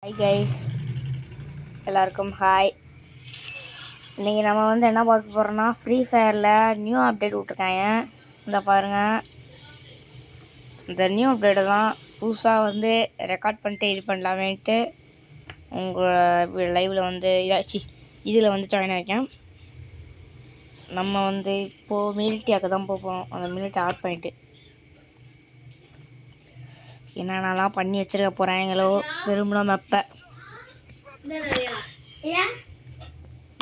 Hi guys, எல்லாருக்கும் hi. இன்றைக்கி நம்ம என்ன பார்க்க போகிறோன்னா, ஃப்ரீ ஃபயரில் நியூ அப்டேட் விட்ருக்காங்க. இந்த பாருங்கள், இந்த நியூ அப்டேட்டை தான் புதுசாக ரெக்கார்ட் பண்ணிட்டு இது பண்ணலாமேன்ட்டு உங்கள் லைவில் இதாச்சு இதில் ஜாயின் ஆகிருக்கேன். நம்ம இப்போது மிலிட்டியாக்கு தான் போகிறோம். அந்த மிலிட்டி ஆட் பண்ணிட்டு என்னென்னலாம் பண்ணி வச்சுருக்க போகிறாங்களோ விரும்பின மெப்பை.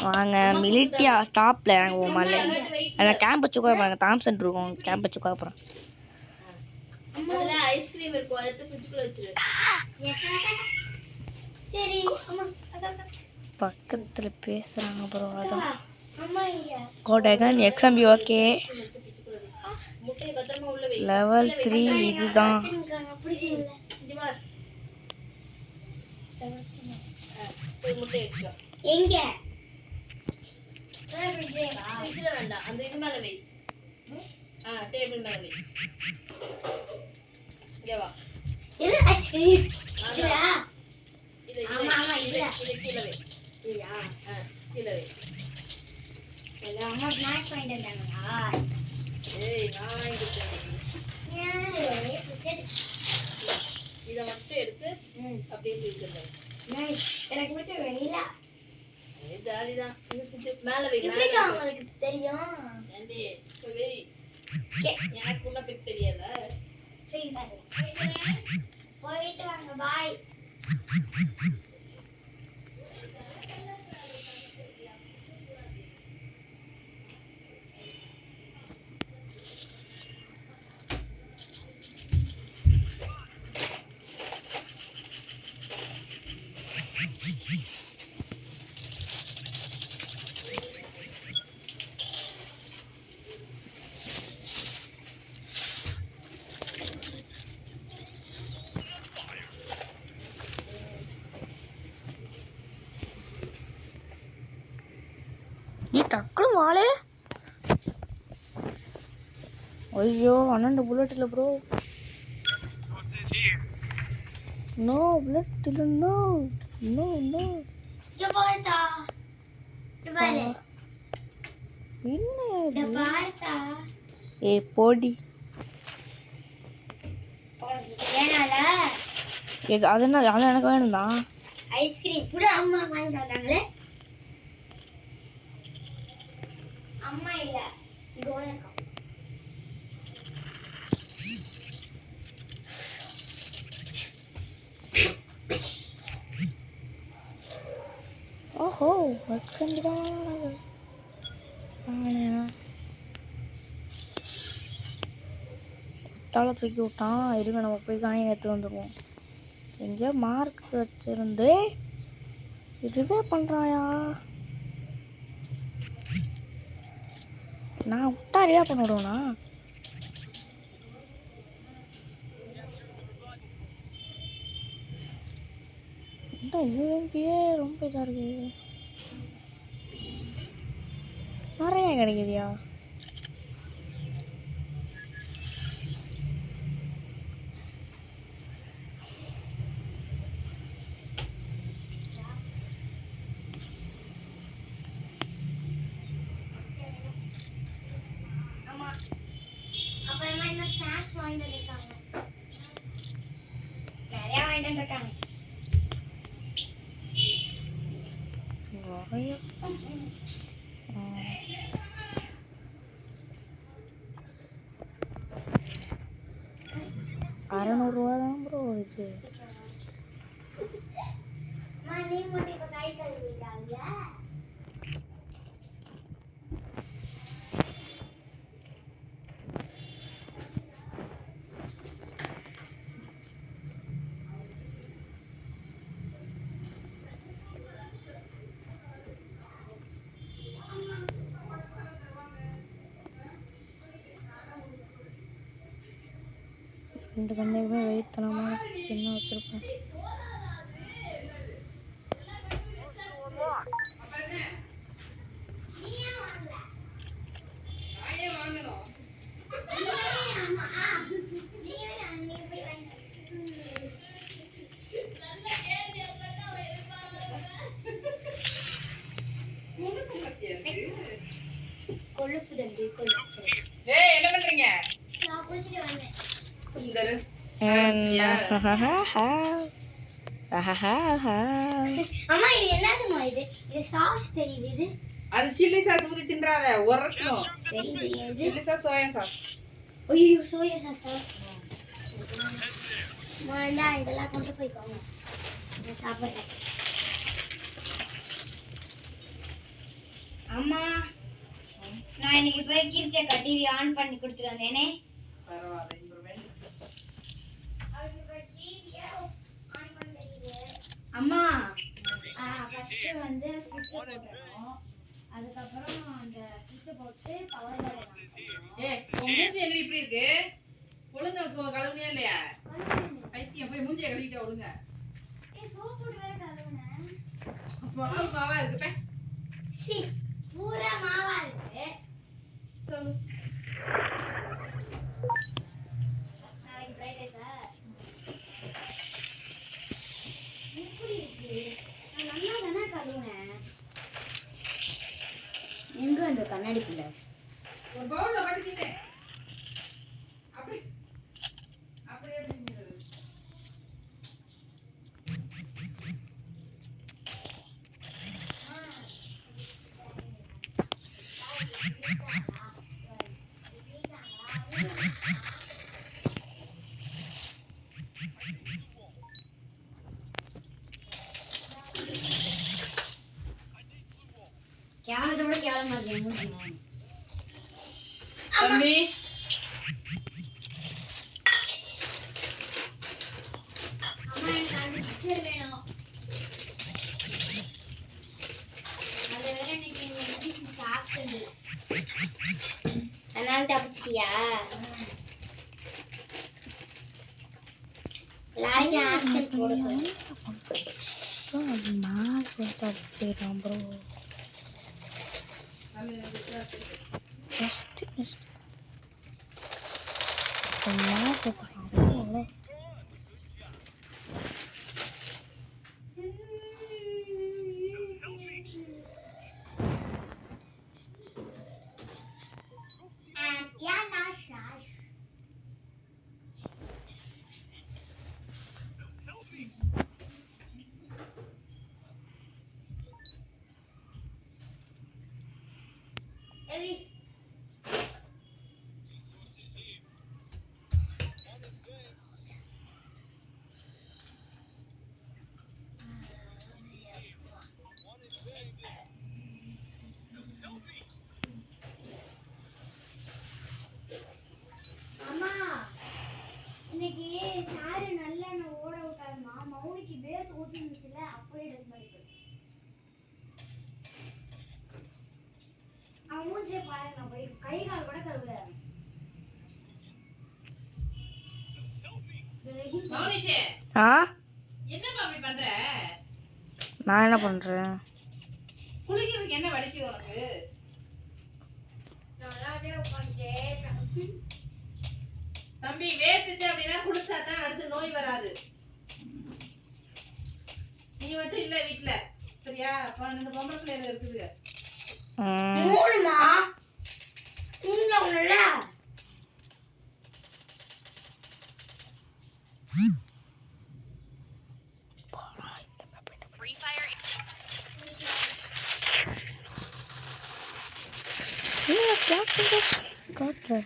வாங்க மிலிட்டியா டாப்பில் இறங்குவோம். மல்ல அந்த கேம்ப் வச்சு உட்கார பாருங்க, தாம்சன் இருக்கும், கேம்ப் வச்சு உட்கார போகிறேன். பக்கத்தில் பேசுகிறாங்க. அப்புறம் அதான் கோடகன் எக்ஸாம்பி ஓகே லெவல் 3 இதுதான். எங்க வேண்டாம், அந்த இது மேல வை, டேபிள் மேல வை. இங்க வா, இது ஐஸ்கிரீம் இது ஆமா ஆமா இது கீழ வை. இல்லையா? கீழ வை. அம்மா ஸ்நாக்ஸ் வாங்கிட்டு வந்தாங்களா? ஏய், நான் வாங்கிட்டேன். இதை மட்டும் எடுத்து அப்படியே தூக்கிடுறேன். எனக்கு பிடிச்ச வெண்ணிலா ஜாலிதான். மேல வை. உங்களுக்கு தெரியும். எனக்கு உன்ன பத்தி தெரியாதா? போயிட்டு வாங்க, பாய். நீ டக்குனு வாழே. ஐயோ, 12 புல்லட் இல்லை ப்ரோ. நோ புல்லட் இல்லை. No no no. ஏ போடி, அது என்ன? அது எனக்கு வேணும் தான். ஐஸ்கிரீம் கூட அம்மா வாங்கிட்டு வந்தாங்களே. அம்மா இல்ல, கோயக்கா. ஓஹோ, வக்கண்டான தலை தூக்கி விட்டான். இருங்க, நம்ம போய் காயின் எடுத்து வந்துடுவோம். எங்கேயோ மார்க் வச்சிருந்து இதுவே பண்ணுறாயா? நான் விட்டாரியா பண்ணிவிடுவேண்ணா? என்ன யூஎம்பியே ரொம்ப இதாக இருக்கு. நிறைய கிடைக்குதியா? ஸ்நாக்ஸ் வாங்கிட்டு இருக்காங்க, நிறைய வாங்கிட்டு இருக்காங்க. ₹600 தான் ப்ரோ இது. நீ மட்டும் இப்போ கை கழுவிட்டாங்க. ரெண்டு கண்ணுக்குமே வெயித்தனமாக என்ன வச்சுருப்பேன். ஏய் என்ன பண்றீங்க? இந்தரு. அம்மா இது என்னதுமா இது? இது சாஸ் தெரியுது இது. அது சில்லி சாஸ் ஊத்தி தின்றாத உரச்சும். தெரியுது. Chilli sauce soya sauce. ஐயோ சோயா சாஸா? மாண்டா இதெல்லாம் கொண்டு போய்க்கோங்க. நான் சாப்பிடுறேன். அம்மா நான் இன்னைக்கு போய் கீர்த்தியக்கா டிவி ஆன் பண்ணி கொடுத்துட்டு வந்தேனே. பரவாயில்லை இம்ப்ரூவ்மென்ட். அம்மா ஃபர்ஸ்ட் வந்து ஸ்விட்ச் போடணும். அதுக்கு அப்புறம் அந்த ஸ்விட்ச் போட்டு பவர் பட்டன். ஏய் மூஞ்சி என்ன இப்படி இருக்கு? ஒழுங்கா கழுவுனியா இல்லையா? பைத்தியம் போய் மூஞ்சியை கழுவிட்ட ஒழுங்கா. ஏய் சோப் போட்டு வேற கழுவுனேன். மாவா இருக்கு பே. சி பூரா மாவா இருக்கு. சொல்லு. நாளைக்கு ஃப்ரைடே சார். எப்படி இருக்கு? நான் நல்லா தானே கழுவுனேன். எங்க அந்த கண்ணாடி பிள்ளை? ஒரு பவுல்ல வடிச்சிட்டே. அப்படி அப்படியே கேவலத்தோட கேவலமா இருக்கு மூஞ்சி. தம்பி அம்மா எனக்கு அந்த பிக்சர் வேணும். அது வேற எனக்கு இந்த இங்கிலீஷ் சாப்பிட்டு அதனால தப்பிச்சிட்டியா? எல்லாருக்கும் ஆன்சர் போடுங்க. அம்மா இன்னைக்கு சாரு நல்லா நான் ஓட விட்டாருமா. மௌனிக்கு வேர்த்து ஊத்தி இருந்துச்சுல அப்படியே ட்ரெஸ் பண்ணி போய் அவன் மூஞ்சியை பாருங்க. நான் போய் கை கால் கூட கழுவல. மௌனிஷே ஆ என்னப்பா அப்படி பண்ற? நான் என்ன பண்றேன்? குளிக்கிறதுக்கு என்ன வலிக்குது உனக்கு? நல்லாவே உட்கார்ந்துட்டே. தம்பி வேர்த்துச்சு அப்படின்னா குளிச்சா தான் அடுத்து நோய் வராது. நீ மட்டும் இல்ல வீட்ல சரியா? 12 பொம்பளை பிள்ளைங்க இருக்குது. மூணுமா இங்க ஒண்ணுல காட்டுற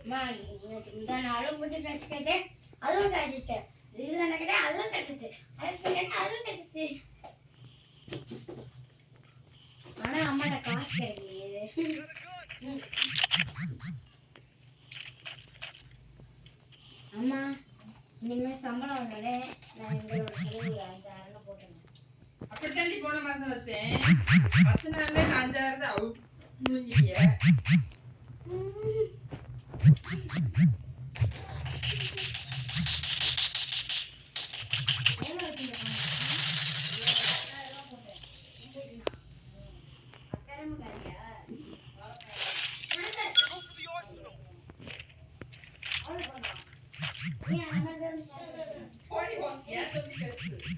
அம்மா இந்த நாளும் போட்டு ட்ரெஸ் கேட்டேன், அதுவும் கிடைச்சிச்சு. இது தானே கேட்டேன், அதுவும் கிடைச்சிச்சு. ஐஸ்கிரீம் கேட்டேன், அதுவும் கிடைச்சிச்சு. ஆனா அம்மாட்ட காசு கிடைக்கலையே. அம்மா இனிமேல் சம்பளம் வந்தாலே நான் எங்களோட செலவு 5000 போட்டுருந்தேன். அப்படித்தாண்டி போன மாசம் வச்சேன். 10 நாள்ல 5000 தான் அவுட் முடிஞ்சிட்டிய. ஓடி போ, ஏன் சொல்லி பேசு.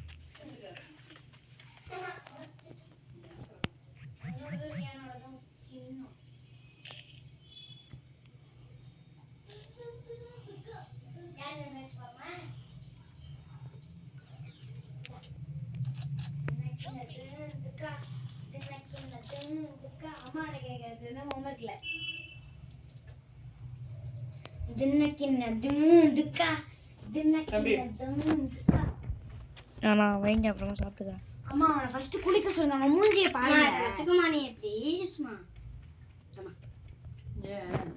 நான் வைங்க அப்புறமா சாப்பிட்டுக்கிறேன். அம்மா அவனை ஃபர்ஸ்ட் குளிக்க சொல்லுங்க. அவன் மூஞ்சியை பாருங்க. வச்சுக்கமா நீ ப்ளீஸ்மா. அம்மா ஏன்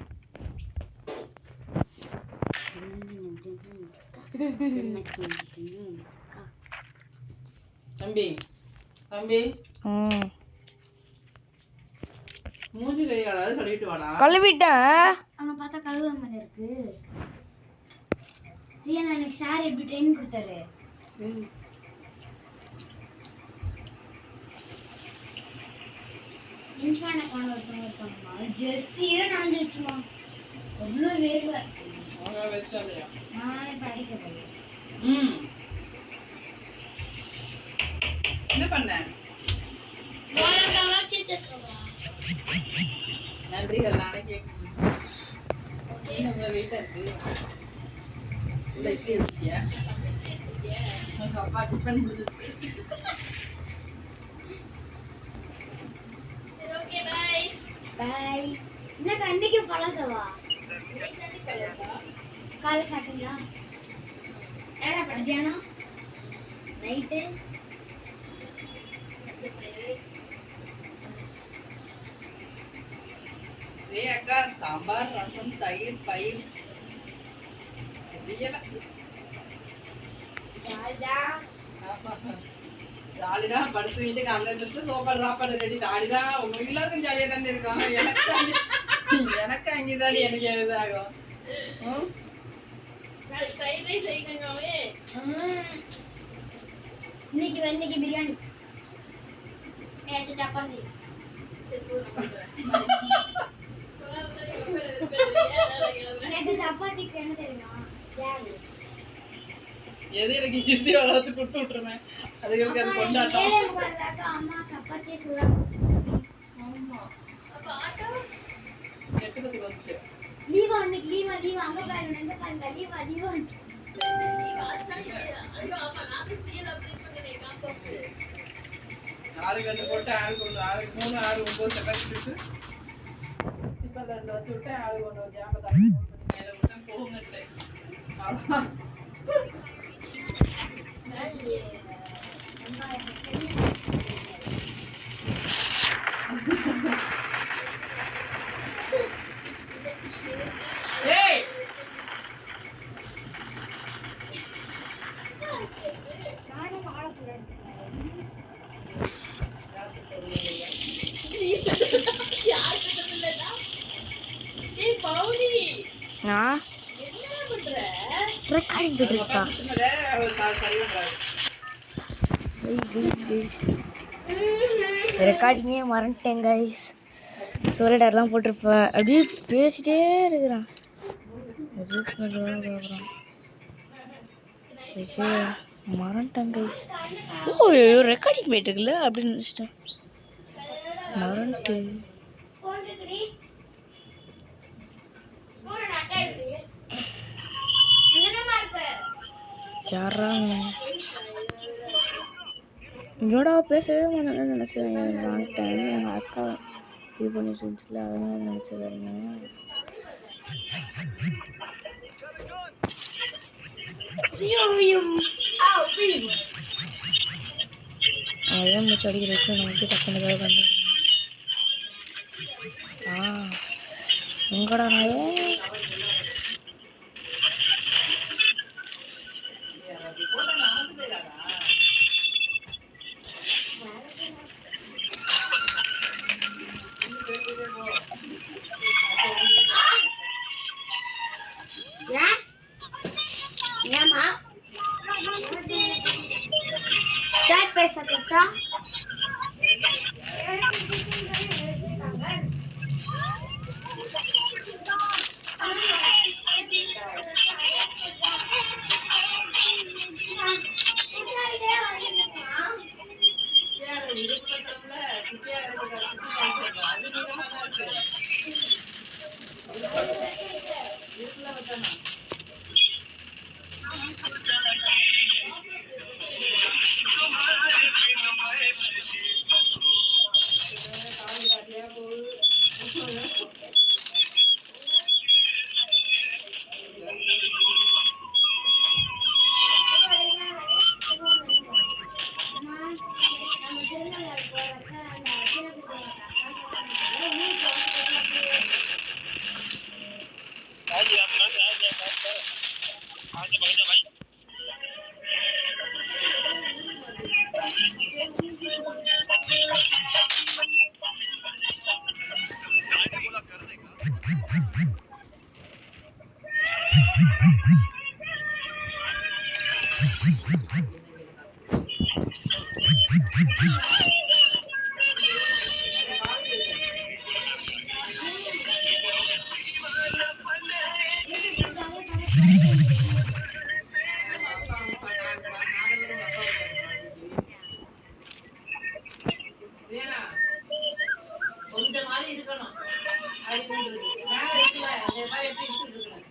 தம்பி தம்பி மூஞ்சி கை காலாவது கழுவிட்டு வாடா. கழுவிட்டேன். அவனை பார்த்தா கழுவுற மாதிரி இருக்கு. ரியா எனக்கு சார் எப்படி ட்ரெயின் கொடுத்தாரு. இன்ஃபான காண ஒருத்தவங்க இருப்பாங்கம்மா. ஜெர்சியே நனைஞ்சிருச்சுமா. அவ்வளோ வேர்வை. அவங்க வச்சாலையா? நானே படிக்க போய். என்ன பண்ண? நன்றிகள் நானே கேட்குறேன். நம்மள வெயிட்டா இருக்கு. உள்ள இட்லி வச்சிட்டியா? உங்க அப்பா டிஃபன் முடிஞ்சிருச்சு. பாய். என்ன கண்டிக்கு பழசவா? காலை சாப்பிட்டீங்களா? ஏடா மத்தியானம் நைட்டு அக்கா சாம்பார் ரசம் தயிர் பயிர் ஜாலிதான். படுத்து வீட்டுக்கு காலைல எடுத்து சாப்பாடு ரெடி. ஜாலிதான். உங்களுக்கு எல்லாருக்கும் ஜாலியா தானே இருக்கும். எனக்கு அங்கேதான் எனக்கு எதாகும். இன்னைக்கு பிரியாணி சப்பாத்தி. சப்பாத்திக்கு என்ன தெரியுமா? எது எனக்கு ஈஸியா ஏதாச்சும் கொடுத்து விட்டுருவேன். அதுகளுக்கு அது கொண்டாட்டம். அம்மா சப்பாத்தி சூடா. கெட்டு பத்துக்கு வந்துச்சு. லீவா இன்னைக்கு லீவா அங்க பாருங்க எங்க பாருங்க லீவா ஆளுக்கு 2 போட்டு ஆளுக்கு 1 ஆளுக்கு 3 6 9 சப்பாத்தி சுட்டு இப்போ 2 வச்சு விட்டு ஆளுக்கு 1 ஜாம தண்ணி போட்டு மேலே விட்டா போகுங்க. அவ்வளோதான். ரெக்கார்டிங் போட்டுருக்கா. ரெக்கார்டிங்கே மறந்துட்டேன் கைஸ். சோலடர்லாம் போட்டிருப்பேன். அப்படியே பேசிட்டே இருக்கிறான். மறந்துட்டேன் கைஸ். ஓ ரெக்கார்டிங் போயிட்டு இருக்குல்ல அப்படின்னு நினச்சிட்டேன். மறந்துட்டு யாரா என்னோட பேசவே மாட்டேன்னு நினச்சேன். எங்கள் அக்கா இது பண்ணிட்டு இருந்துச்சுல அதனால நினச்சிக்காதீங்க. அதான் மூச்சு அடிக்கிறதுக்கு நமக்கு டக்குனு ஏதாவது பண்ண. எங்கடா நாயே ஏமா ஷார்ட் பிரைஸ் அடிச்சா கொஞ்சமாவது இருக்கணும் அறிவுன்றது. மேல இருக்குல்ல இந்த மாதிரி எப்படி எடுத்துட்டு இருக்கணும்.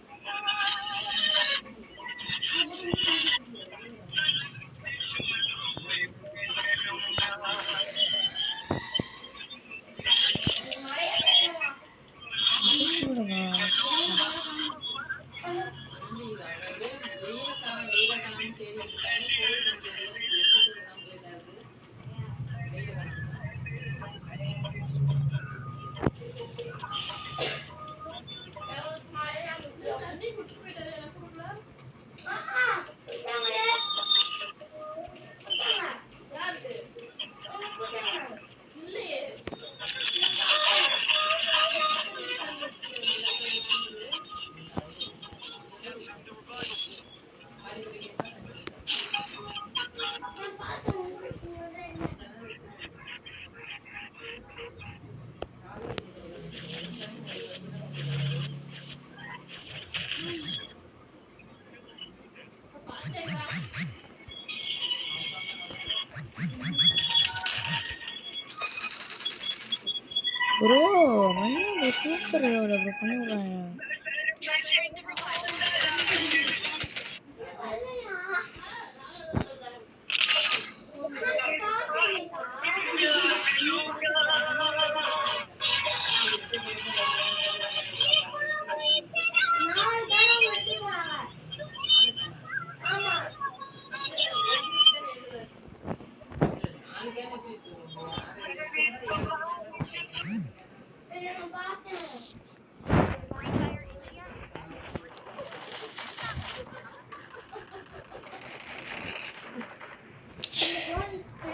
ப்ரோ மண்ணு சூப்பர் எவ்வளோ ப்ரோ பண்ணி விட்றாங்க.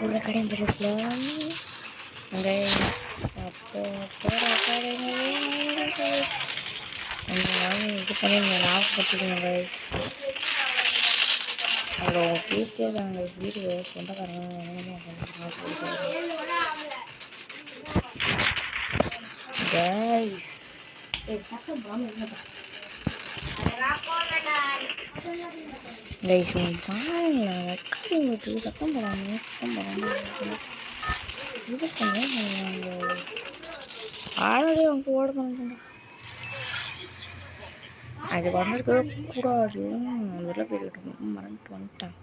ஒரு கடை பெருசில் அங்கே இது பண்ணி ஞாபகப்படுத்திடுங்க. அங்கே பேசிட்டே இருக்காங்க வீடு சொந்தக்காரங்க கைஸ் பாருங்களா ரெக்கார்டிங் விட்டு சத்தம் போடாமல் இது பண்ண ஆளே அவங்க ஓட பண்ணுறாங்க. அது வந்திருக்கவே கூடாது. வெளில போய்கிட்டு மறந்துட்டு வந்துட்டேன்.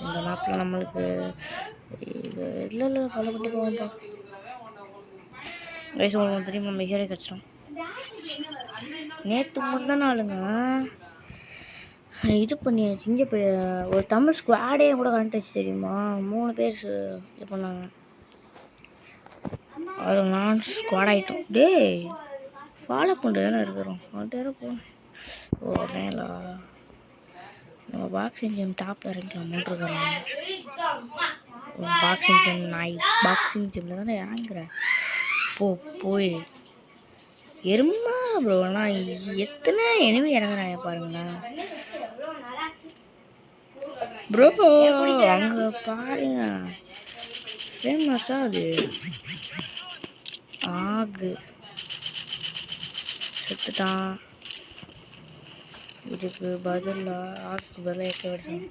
இந்த நாட்டில் நம்மளுக்கு இது இல்லை ஃபாலோ பண்ணி போவோம்ப்பா. வயசு உங்களுக்கு தெரியுமா மிகவே கஷ்டம். நேற்று முந்தா நாளுங்க இது பண்ணியாச்சு. இங்கே போய் ஒரு தமிழ் ஸ்குவாடே கூட கனெக்ட் ஆச்சு தெரியுமா? 3 பேர் இது பண்ணாங்க. அது நான் ஸ்குவாட் ஆகிட்டோம். டே ஃபாலோ பண்ணிட்டு தானே இருக்கிறோம். அப்படியே போகணும். ஓ மேலா நம்ம பாக்ஸிங் ஜிம் டாப்பில் இறங்கிக்கலாம் இருக்கிறோம். பாக்ஸிங் ஜிம் பாக்ஸிங் ஜிம்மில் தானே இறங்குறேன். போய் எருமா ப்ரோ. நான் எத்தனை எனிமி இறங்குறாங்க பாருங்களேன் ப்ரோ. அங்கே பாருங்க ஃபேமஸா அது ஆகு செத்துட்டான். இதுக்கு பதிலாக ஆகுக்கு பதிலாக எக்க வச்சேன்.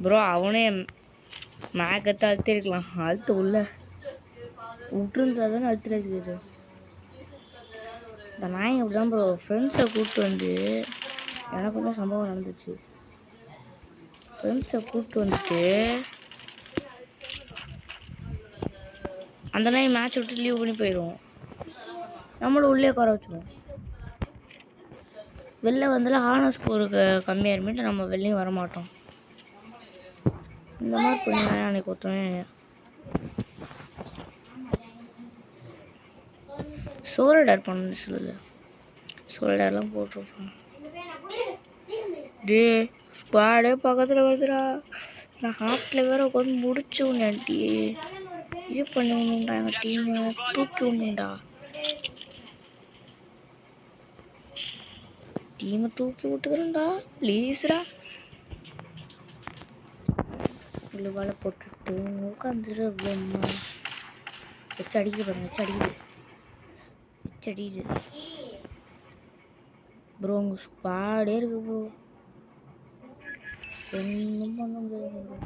ப்ரோ அவனே மேக்கத்தை அழுத்திருக்கலாம். அழுத்து உள்ள விட்டுருந்தா தானே அழுத்துறது. இந்த நாய் அப்படிதான் ப்ரோ ஃப்ரெண்ட்ஸை கூப்பிட்டு வந்து எனக்கு தான் சம்பவம் நடந்துச்சு. ஃப்ரெண்ட்ஸை கூப்பிட்டு வந்துட்டு அந்த நாய் மேட்ச் விட்டு லீவ் பண்ணி போயிடுவோம். நம்மளும் உள்ளே குறை வச்சுருவோம். வெளில வந்தாலும் ஹானர் ஸ்கோருக்கு கம்மியாக இருமிட்டு நம்ம வெளிலையும் வரமாட்டோம். இந்த மாதிரி பண்ணி அன்னைக்கு ஒருத்தவன் சோல்டர் பண்ணு சொல்லுது. சோல்டர்லாம் போட்டிருப்பான். டே ஸ்குவாடே பக்கத்தில் வருதுடா. நான் ஹார்ட்டில் வேற உட்காந்து முடிச்சு விடண்டி இது பண்ணி விடணுண்டா. எங்கள் டீமை தூக்கி விடணுண்டா. டீமை தூக்கி விட்டுக்கிறேன்டா ப்ளீஸ்டா. இவ்வளோ வேலை போட்டுட்டு உட்காந்துரு. வச்சு அடிக்க பாருங்க. வச்சு அடிக்குது ப்ரோ. உங்கள் ஸ்குவாடே இருக்கு ப்ரோ. ஒன்றும் பண்ண முடியாது ப்ரோ.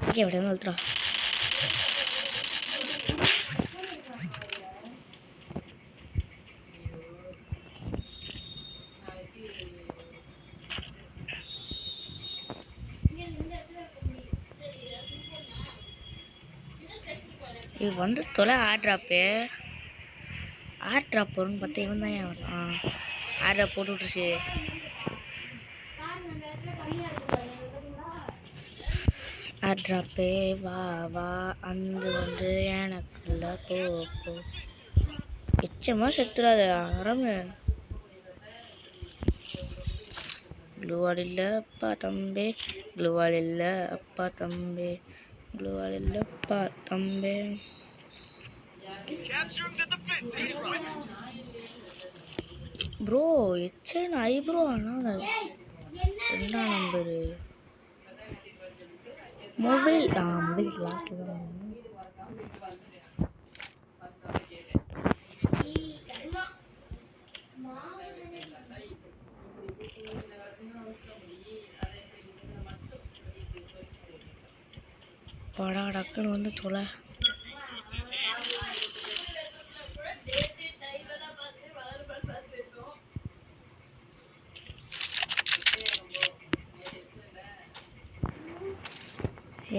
ஓகே விட வளர்த்துறா. இது வந்து தொலை ஆர் ட்ராப் வரும்னு பார்த்தா இவன் தான் ஏன் வரும். ஆர் ட்ராப் போட்டு விட்டுருச்சு. ஆர் ட்ராப்பே வா அந்த வந்து எனக்குள்ள போ எச்சமாக செத்துறாத ஆரம்பு. க்ளூவால் இல்லை அப்பா தம்பி. க்ளூவால் இல்லை அப்பா தம்பி. க்ளூவால் இல்லைப்பா தம்பி. ப்ரோ எச்சன் ஐப்ரோ ஆனால் 2ஆம் நம்பரு மொபைல் லாஸ்ட்டில் தான். படா டக்குன்னு வந்து தொலை.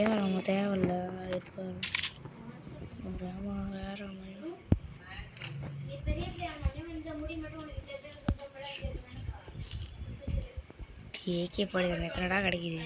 ஏன் நம்ம தேவையில்ல வேற அமையும். கேக்கே படுது எத்தனடா கிடைக்குது.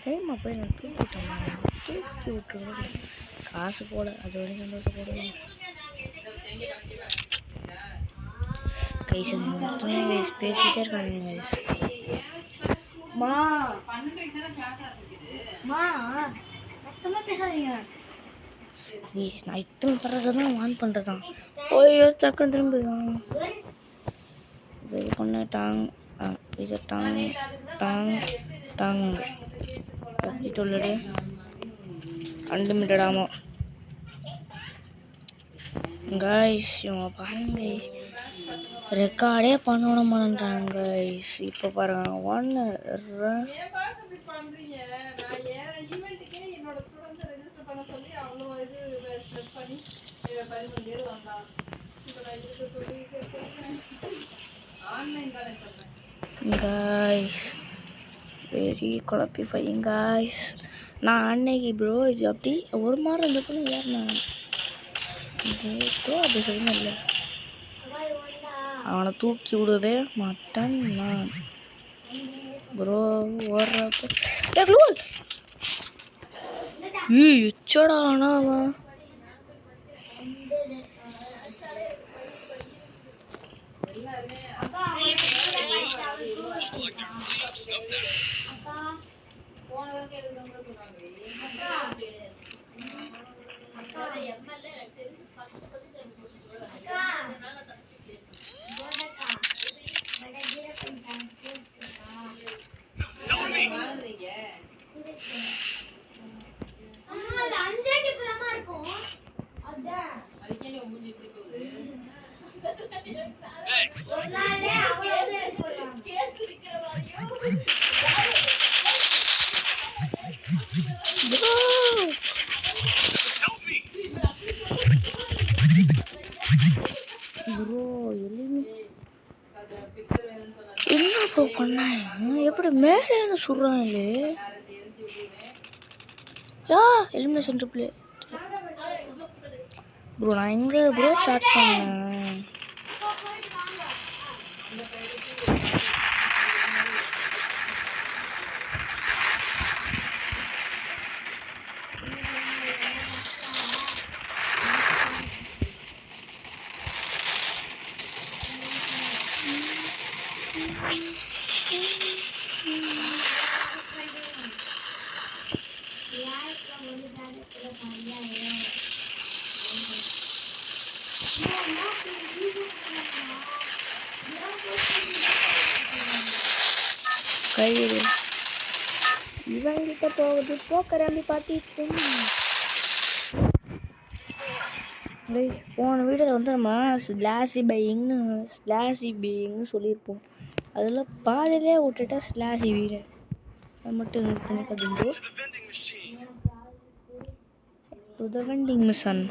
டைம் போய் நான் தூக்கி விட்டுருவேன். காசு போல அது வரையும் சந்தோஷப்படுவேன். கைஸ் மொத்தமே பேசிகிட்டே இருக்காங்க. மா 12:30 தானே கிளாஸ் ஆரம்பிக்குது. மா சத்தமா பேசாதீங்க. நான் இத்தனை தடவை தான் ஆன் பண்ணுறதான். ஓய்யோ டக்குன்னு திரும்பி இது பண்ண டாங் இது டாங் டாங் டாங் கட்டிட்டு உள்ளது அன்லிமிட்டட் ஆமாம் கைஸ். இவங்க பாருங்க கைஸ், ரெக்கார்டே பண்ண மாட்டேன்றாங்க கைஸ். இப்போ பாருங்க ஒன்று ஏன் பாஸ் இப்படி பண்றீங்க? நான் ஏன் ஈவென்ட்டுக்கே என்னோட ஸ்டூடெண்ட்ஸை ரெஜிஸ்டர் பண்ண சொல்லி அவ்வளோ இது ஸ்ட்ரெஸ் பண்ணி 13 பேர் வந்தான். இப்போ நான் இதுக்கு சொல்லி சேர்த்துருக்கேன். ஆன்லைன் தானே சொல்கிறேன் கைஸ். Very குழப்பிஃபைங் guys. நான் அன்னைக்கு ப்ரோ இது அப்படி ஒரு மாதிரி இருந்தப்போ ஏறினேன் அப்படி சொல்லணும் இல்லை. அவனை தூக்கி விடவே மாட்டேன் நான் ப்ரோ ஓடுறப்ப எச்சடா. ஆனால் அவன் போனதற்கு எதுக்கு கூட சொல்கிறாங்க. என்ன ப்ரோ பண்ணாங்க? எப்படி மேலே சொல்கிறான் இல்லை எலிமினேஷன் ட்ரிப்ளே ப்ரோ. நான் எங்கே ப்ரோ ஸ்டார்ட் பண்ணேன்? கையில் இவங்கிட்ட போகுது போக்கரம்பி பார்த்திட்டு. போன வீடியோவில் வந்து நம்ம ஸ்லாஷி பையிங்னு சொல்லியிருப்போம். அதில் பாதிலே விட்டுட்டா ஸ்லாஷி வீடு அது மட்டும் பண்ணி கற்றுட்டு த வெண்டிங் மிஷன்.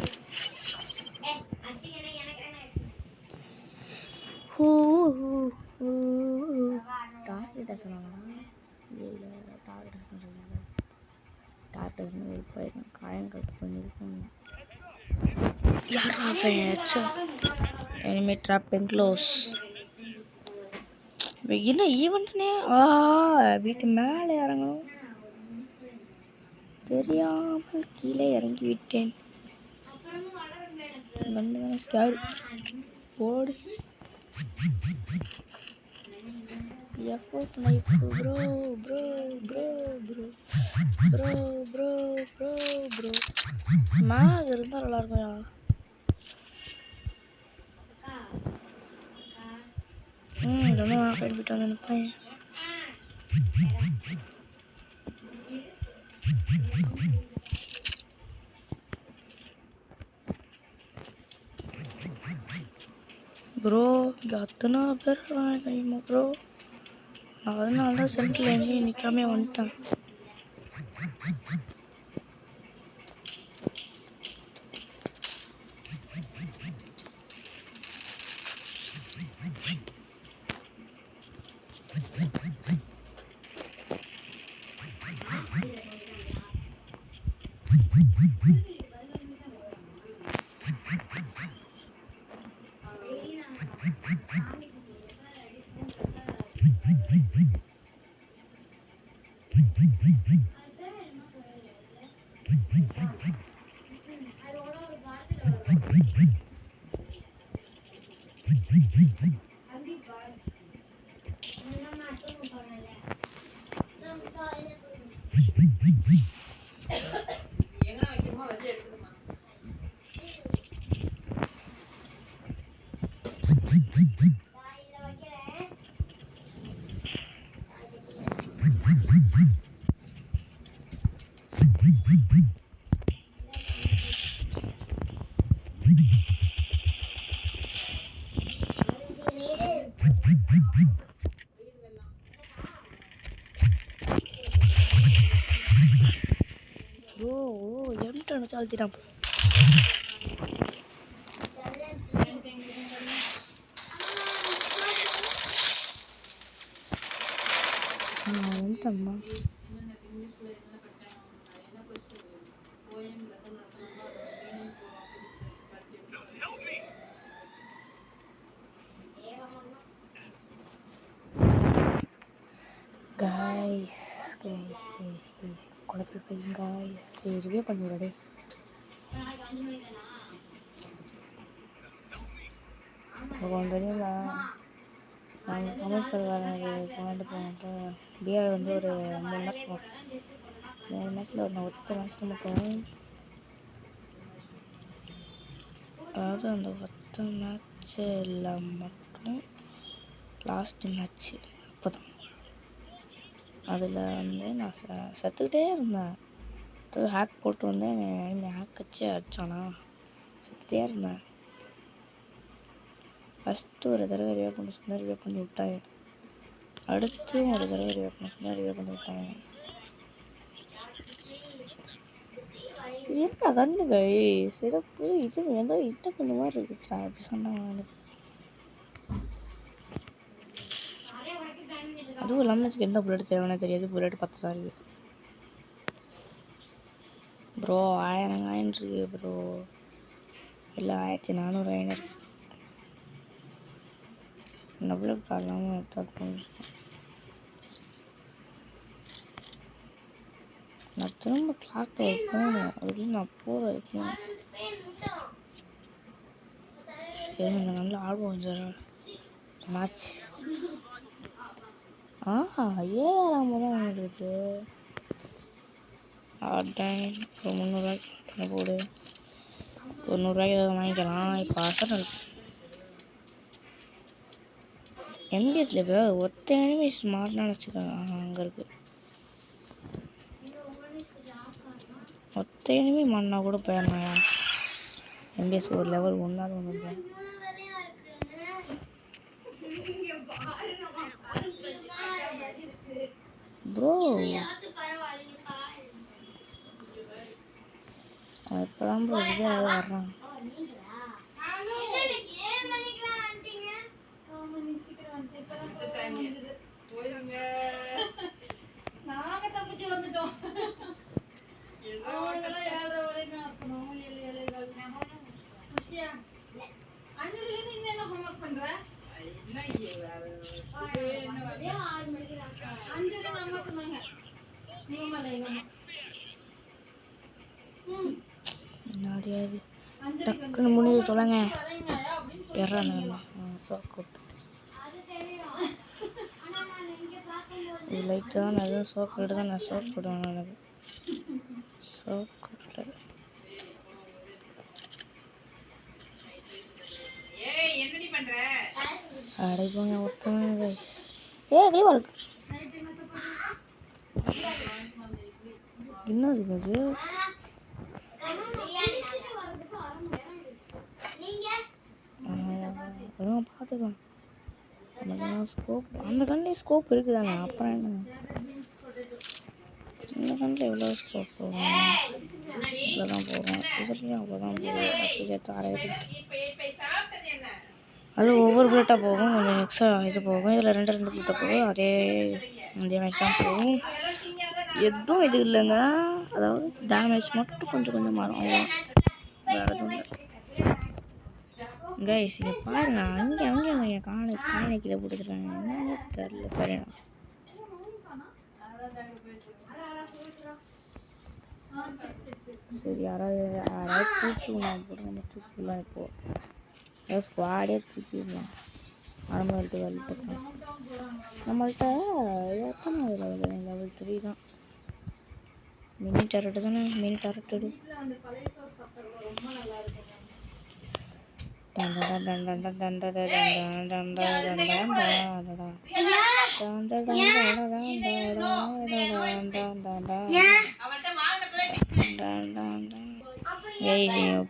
டார்கெட்டாக சொன்னாங்களா? இல்லை டார்கெட் காயம் கட் பண்ணியிருக்கோம். எனிமே ட்ராப் பென்க்ளோஸ் என்ன ஈவெண்ட்னே வீட்டு மேலே இறங்கணும் தெரியாமல் கீழே இறங்கி விட்டேன். போடு effort life bro bro bro bro bro bro bro bro make இருந்தால் நல்லாயிருக்கும்யா. ரொம்ப போயிட்டாங்க நினைப்பேன். ப்ரோ இங்கே அத்தனை பேர் தெரியுமா ப்ரோ? நான் அதனால தான் சென்டரில் எங்கேயும் நிற்காமே வந்துட்டேன். ப்ரோ எம்ட்டு அடிச்சு அழுத்திட்டான். எம்ட்டம்மா guys குழப்பி போய் guys ரிவ்யூ பண்ணிவிடே. உங்களுக்கு தெரியுமா நாங்கள் தமிழ் பரிவாரங்களுக்கு போனப்போ பிஆர் வந்து ஒரு 3 மேட்ச் போட்டோம். 3 மேட்ச்சில் ஒரு ஒத்த மேட்ச்சில் மட்டும், அதாவது அந்த ஒத்த மேட்ச்சில் மட்டும் லாஸ்ட்டு மேட்ச்சு அப்போ தான். அதில் வந்து நான் செத்துக்கிட்டே இருந்தேன். ஹேக் போட்டு வந்து ஹேக் வச்சு அடித்தானா, செத்துகிட்டே இருந்தேன். ஃபஸ்ட்டு ஒரு தடவை ரிவே பண்ண சொன்னால் ரிவே பண்ணி விட்டாங்க. அடுத்து ஒரு தடவை ரிவே பண்ண சொன்னால் ரிவே பண்ணி விட்டாங்க. இது என்ன கண்ணுங்க சிறப்பு, இது ஏதோ இட்ட கண்ணு மாதிரி இருக்குட்டா அப்படி சொன்னாங்க எனக்கு. அதுவும் இல்லாமல் எந்த புல்லட் தேவைன்னு தெரியாது. புல்லட் 10 தான் இருக்குது ப்ரோ. 1000 காயின் இருக்குது ப்ரோ. இல்லை 1400 காயின் இருக்கு. இந்த புல்லட் பார்க்காம எடுத்து நான் திரும்ப கிளாக்கில் போகணும். அப்படின்னு நான் போகிற வைக்கணும். இந்த நல்ல ஆடுவோம் சார் மேட்ச். 7000 தான் இருக்குது. ஆட்டைன் ஒரு 300 போடு. ஒரு 100 ஏதாவது வாங்கிக்கலாம். இப்போ அசல் எம்பிஎஸ்ல இப்போ ஒத்த எனிமீஸ் மாறினா வச்சுக்கோங்க. அங்கே இருக்குது ஒத்த எனிமி மாறினா கூட போயிடலாம். எம்பிஎஸ் ஒரு லெவல் 1 ஒன்று ப்ரோ. இப்போதான் ப்ரோ இதே வர்றான். நாங்க தப்பிச்சு வந்துட்டோம். என்ன ஹோம்ஒர்க் பண்ற? டக்குன்னு முடிவு சொல்லுங்க. இது லைட்டாக தான் நான் எதுவும் சோப்பிட்டு தான் நான் சோப் போடுவேன். எனக்கு சோப் அடைப்போங்க ஒருத்தவங்க. கிளீவா இருக்கு. என்ன இருக்குது பார்த்துக்கலாம். ஸ்கோப் அந்த கண்ணில் ஸ்கோப் இருக்குதானே. அப்புறம் என்ன இந்த கண்ணில் எவ்வளோ ஸ்கோப் போகும். இவ்வளோதான் போகும். இதுலேயும் அவ்வளோதான் போகும். அப்படி சேர்த்து 6000. அது ஒவ்வொரு புல்லட்டாக போகும். கொஞ்சம் எக்ஸ்ட்ரா இது போகும். இதில் 2 புல்லட்டாக போகும். அதே மாதிரி தான் போகும். எதுவும் இது இல்லைங்க. அதாவது டேமேஜ் மட்டும் கொஞ்சம் கொஞ்சம் மாறும். அவ்வளோ வேறு எதுவும் இல்லை. கைஸ் இங்கே பாருங்க. அங்கே காணை கீழே போட்டுருக்காங்க. என்னன்னு தெரில பாருங்க. சரி யாராவது தூக்கிடலாம் போட்டு தூக்கிடலாம். இப்போது ஸ்குவாடே தூக்கிடலாம். ஆரம்பத்து வரலாம். நம்மள்கிட்ட எத்தனை லெவல் 3 தான். மினி டேரட்டு தானே. மினி டேரட்டு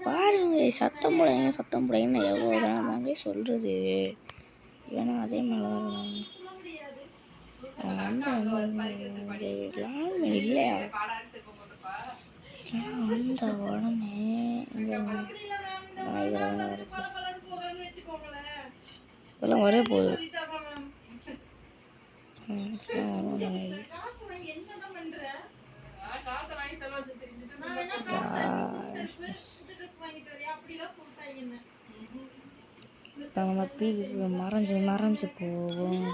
பாருங்க சத்தம் போடாங்க எவ்வளோ தான் தாங்க சொல்கிறது. ஏன்னா அதே மாதிரி இல்லையா அந்த உடனே இதெல்லாம் வரே போகுது. நம்ம பீக்கு மறைஞ்சு போவோம்.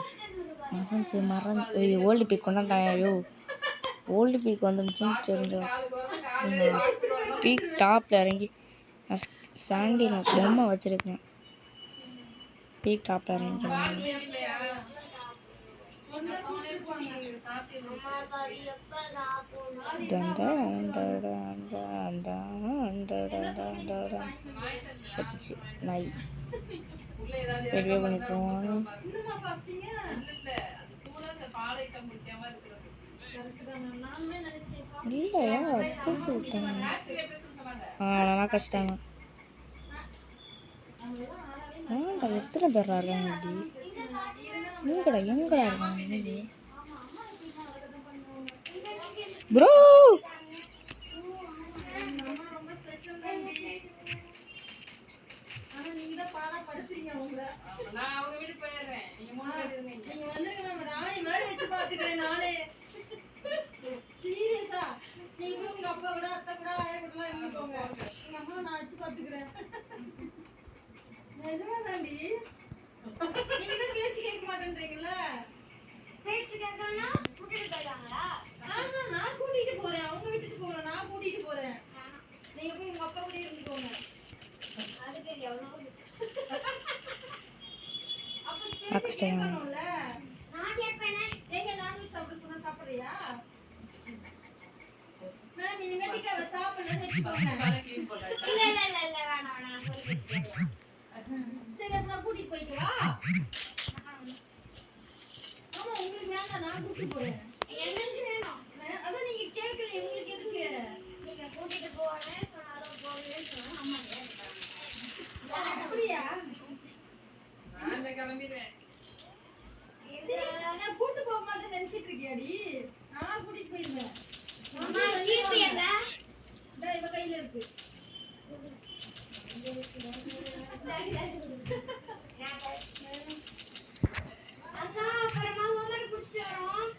மறைஞ்சு ஓல்டு பீக் கொண்டாந்தாயோ. ஓல்டு பீக் வந்துச்சுன்னு தெரிஞ்சோம். பீக் டாப்பில் இறங்கி சாண்டி நான் பொம்மை வச்சுருக்கேன். பீக் டாப்பில் இறங்கிக்கலாம். சத்துச்சு நாய் வெளியே பண்ணிப்போம். இல்லையா தூக்கி விட்டாங்க. நல்லா கஷ்டங்க. எத்தனை பேர் இருக்காங்க இப்படி எங்கடா இருக்காங்க ப்ரோ? பேச்சு கேட்க மாட்டேன்றீங்களா? பேச்சு கேட்கணும்னா கூட்டிட்டு போயிடுவாங்களா? நான் கூட்டிட்டு போறேன். அவங்க விட்டுட்டு போறேன். நான் கூட்டிட்டு போறேன். நீங்க போய் உங்க அப்பா கூட இருந்துக்கோங்க. அதுக்கு எவ்வளவு அப்ப பேச்சு கேட்கணும்ல. நான் கேட்பேனே. எங்க நான்வெஜ் சாப்பிட சொன்னா சாப்பிடுறியா? மேம் இனிமேட்டுக்கு அவ சாப்பிடலன்னு வெச்சுக்கோங்க. இல்ல வேணாம். சரி அப்ப நான் கூட்டிட்டு போய்க்கவா? ஆமா உங்களுக்கு வேணாம். நான் கூட்டிட்டு போறேன். எனக்கு வேணும். அதான் நீங்க கேட்கல. உங்களுக்கு எதுக்கு? நீங்க கூட்டிட்டு போறேன்னு சொன்னாலும் போறேன்னு சொன்னா அம்மா கேட்கறாங்க. அப்படியா? நான் கிளம்பிடுறேன். நான் கூட்டி போக மாட்டேன்னு நினைச்சிட்டு இருக்கியாடி? நான் கூட்டிட்டு போயிருவேன். அம்மா சீப்பி எங்க? இவ கையில இருக்கு. அக்கா அப்புறமா ஹோம்வொர்க் முடிச்சிட்டு வரோம்.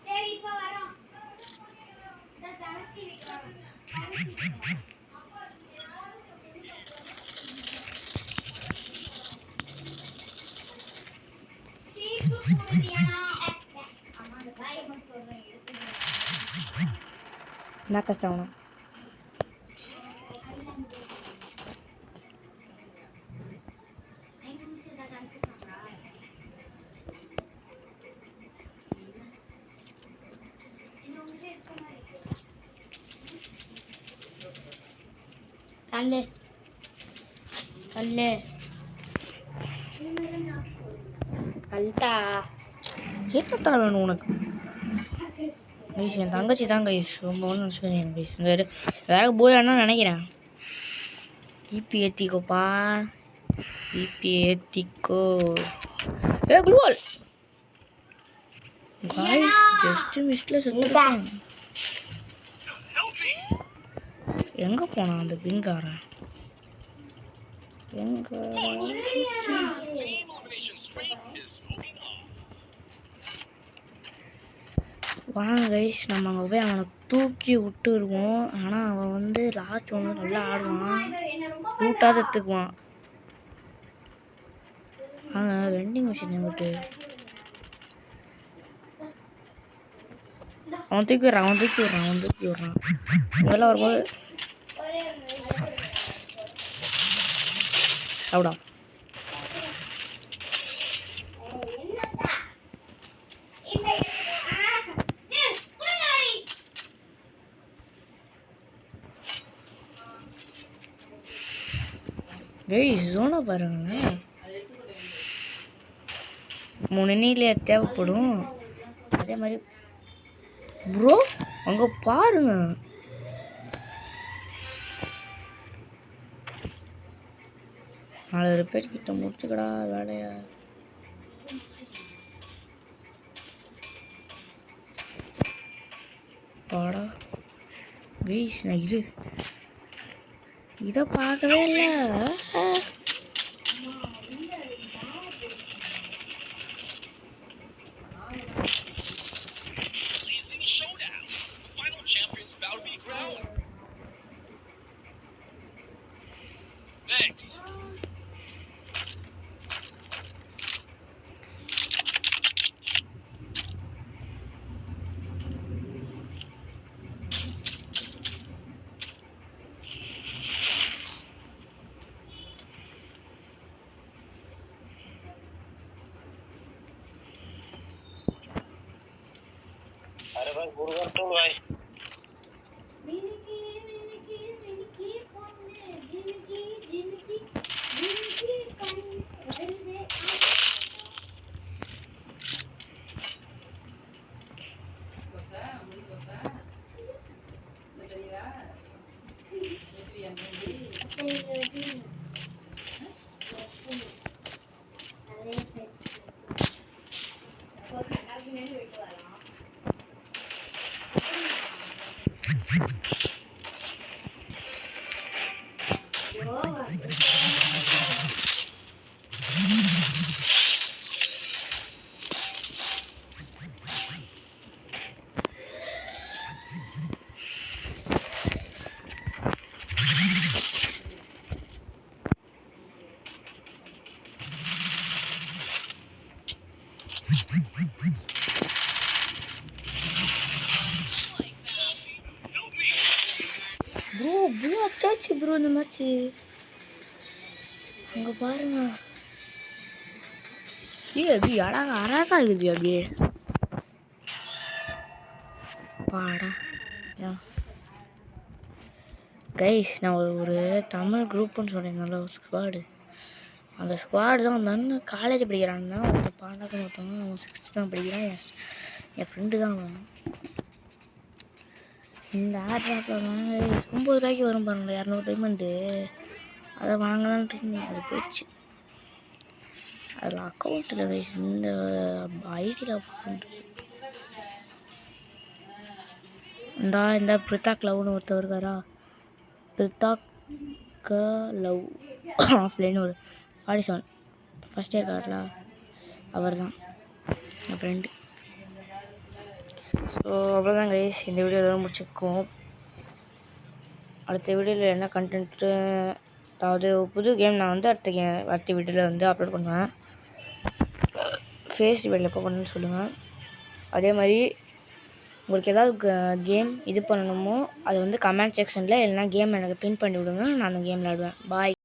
சரி இப்ப வரோம். தரசி விக்கிறாங்க. சீப்பு குடியானா? அம்மா அந்த பாய் மட்டும் சொல்றேன். என்ன கஷ்டம்? கல்லு கல்தா என்னத்தர வேணும் உனக்கு? கைஸ் என் தங்கச்சி தான் கைஸ். ரொம்ப ஒன்று நினச்சிக்கிறேன் கைஸ். வேற போயான்னு நினைக்கிறேன். பிபி ஏற்றிக்கோப்பா. பிபி ஏற்றிக்கோ. குளோல் guys just மிஸ்டில் செத்துருக்கேன். எங்கே போனான் அந்த பிங்காரன்? வாங்க கைஸ் நம்ம அங்கே போய் அவனை தூக்கி விட்டுருவோம். ஆனால் அவன் வந்து லாஸ்ட் ஒன்று நல்லா ஆடுவான். ரூட்டாக எடுத்துக்குவான். வாங்க வெண்டிங் மிஷின் எங்கிட்டு அவன் தூக்கி விடுறான். இங்கெல்லாம் வரும்போது சாப்பிடா. கைஸ் ஜோனை பாருங்களேன். 3 நீல தேவைப்படும். அதே மாதிரி ப்ரோ அங்கே பாருங்க, நாலு பேர்கிட்ட முடிச்சுக்கடா வேலையை. பாடா வீஸ், நான் இதை பார்க்கவே இல்லை. अरे भाई गुरुवार तो भाई मिनकी मिनकी मिनकी कोने जिनकी जिनकी जिनकी कोने रंदे போச்சா முடி போச்சா இந்த தெரியுதா வெற்றி அன்பி ப்ரோ அச்சாச்சு ப்ரோ இந்த மேட்ச்சு. அங்கே பாருங்க, எப்படி அழகா இருக்குது அப்படியே. பாடா கைஸ், நான் ஒரு தமிழ் குரூப்புன்னு சொல்லியிருந்தேன்ல, ஒரு ஸ்குவாடு. அந்த ஸ்குவாடு தான் வந்தான்னு காலேஜ் படிக்கிறான்னா, ஒருத்தர் பாண்டாக்க ஒருத்தவங்க அவன் 6th தான் படிக்கிறான். என் ஃப்ரெண்டு தான் அவன். இந்த ஆட்ராப்பில் வாங்க 9 ரூபாய்க்கு வரும் பாருங்க, 200 டைமண்டு. அதை வாங்கலான்ட்டு இருந்தேன், அது போயிடுச்சு. அதில் அக்கௌண்ட்டில் கைஸ் இந்த ஐடியில் அக்கௌண்ட். இந்த பிரித்தாக் லவ்னு ஒருத்தர் இருக்காரா, பிரித்தாக் லவ் ஆஃப்லைன் ஒரு 47 ஃபஸ்ட் இயர் கார்டில் அவர் தான் என் ஃப்ரெண்டு. ஸோ அவ்வளோதான் கைஸ், இந்த வீடியோவில் முடிச்சுக்கோம். அடுத்த வீடியோவில் என்ன கண்டென்ட்டு, அதாவது புது கேம் நான் வந்து அடுத்த வீடியோவில் வந்து அப்லோட் பண்ணுவேன். ஃபேஸ் வீடியோவில் எப்போ பண்ணணும்னு சொல்லுங்கள். அதே மாதிரி உங்களுக்கு ஏதாவது கேம் இது பண்ணணுமோ அது வந்து கமெண்ட் செக்ஷனில் இல்லைனா கேம் எனக்கு பின் பண்ணி விடுங்க, நான் அந்த கேம் விளையாடுவேன். பாய்.